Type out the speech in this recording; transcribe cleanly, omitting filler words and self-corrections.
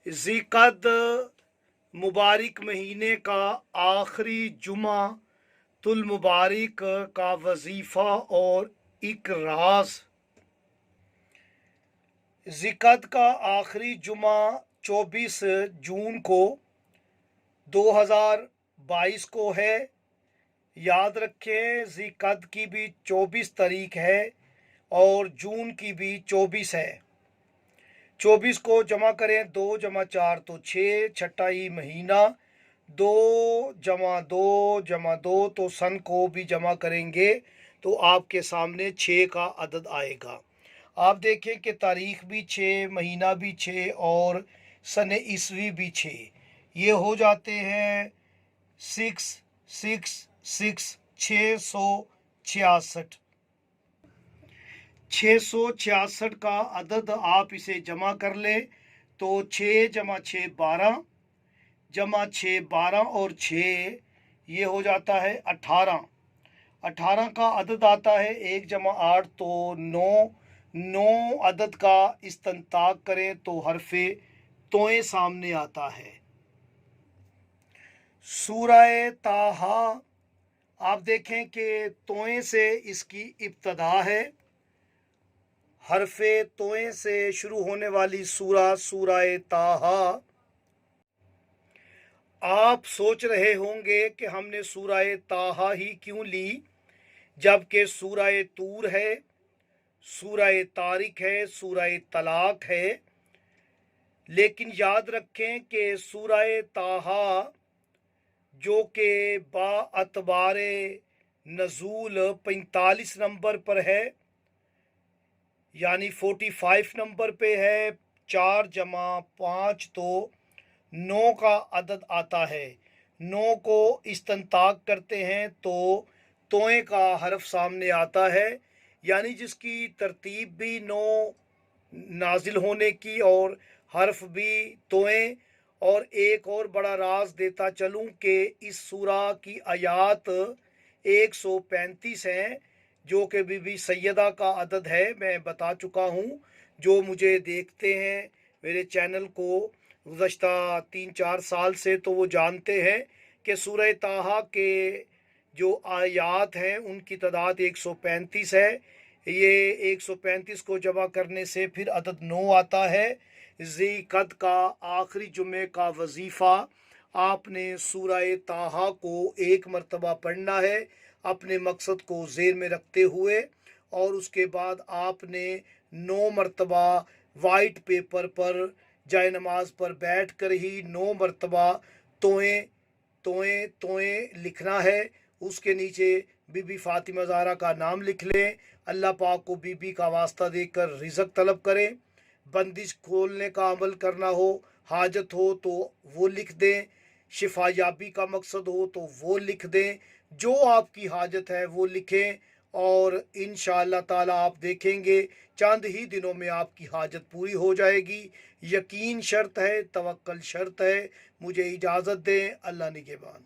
ज़िक़द मुबारक महीने का आखिरी जुमा तुल मुबारक का वजीफ़ा और एक राज। ज़िक़द का आखिरी जुमा 24 जून को 2022 को है। याद रखें, ज़िक़द की भी 24 तारीख है और जून की भी 24 है। 24 को जमा करें, 2 जमा 4 तो 6, छठा ही महीना, 2 जमा 2 जमा 2 तो सन को भी जमा करेंगे तो आपके सामने 6 का अदद आएगा। आप देखें कि तारीख भी 6, महीना भी 6 और सन ईस्वी भी 6, ये हो जाते हैं 666 666। 666 का अदद आप इसे जमा कर लें तो 6 जमा 6 12 जमा 6 12 और 6 ये हो जाता है 18। 18 का अदद आता है 1 जमा 8 तो 9। 9 अदद का इस्तिंताक करें तो हरफे तोए सामने आता है। सूरह ताहा आप देखें कि तोए से इसकी इब्तदा है। हरफे तोए से शुरू होने वाली सूरह ताहा। आप सोच रहे होंगे कि हमने सूरह ताहा ही क्यों ली, जबकि सूरह तूर है, सूरह तारिक है, सूरह तलाक है। लेकिन याद रखें कि सूरह ताहा जो कि बाअतबारे नज़ूल 45 नंबर पर है, यानी 45 नंबर पे है। 4 जमा 5 तो 9 का अदद आता है। 9 को इस्तिंताक करते हैं तो तोए का हरफ सामने आता है, यानी जिसकी तरतीब भी 9 नाजिल होने की और हरफ भी तोए। और एक और बड़ा राज देता चलूं कि इस सूरा की आयात 135 हैं, जो कि बीबी सैयदा का अदद है। मैं बता चुका हूँ, जो मुझे देखते हैं मेरे चैनल को गुज़श्ता 3-4 साल से, तो वो जानते हैं कि सूरह ताहा के जो आयात हैं उनकी तादाद 135 है। ये 135 को जमा करने से फिर अदद 9 आता है। ज़िक़द का आखिरी जुमे का वजीफ़ा आपने सूरह ताहा को एक मरतबा पढ़ना है अपने मकसद को ज़ेर में रखते हुए, और उसके बाद आपने 9 मरतबा वाइट पेपर पर जाए नमाज पर बैठ कर ही 9 मरतबा तोए तोए तोए लिखना है। उसके नीचे बीबी फ़ातिमा ज़हरा का नाम लिख लें। अल्लाह पाक को बीबी का वास्ता देकर रिज़्क़ तलब करें। बंदिश खोलने का अमल करना हो, हाजत हो तो वो लिख दें। शिफा याबी का मकसद हो तो वो लिख दें। जो आपकी हाजत है वो लिखें और इंशाअल्लाह ताला आप देखेंगे चंद ही दिनों में आपकी हाजत पूरी हो जाएगी। यकीन शर्त है, तवक्कल शर्त है। मुझे इजाज़त दें। अल्लाह निगहबान।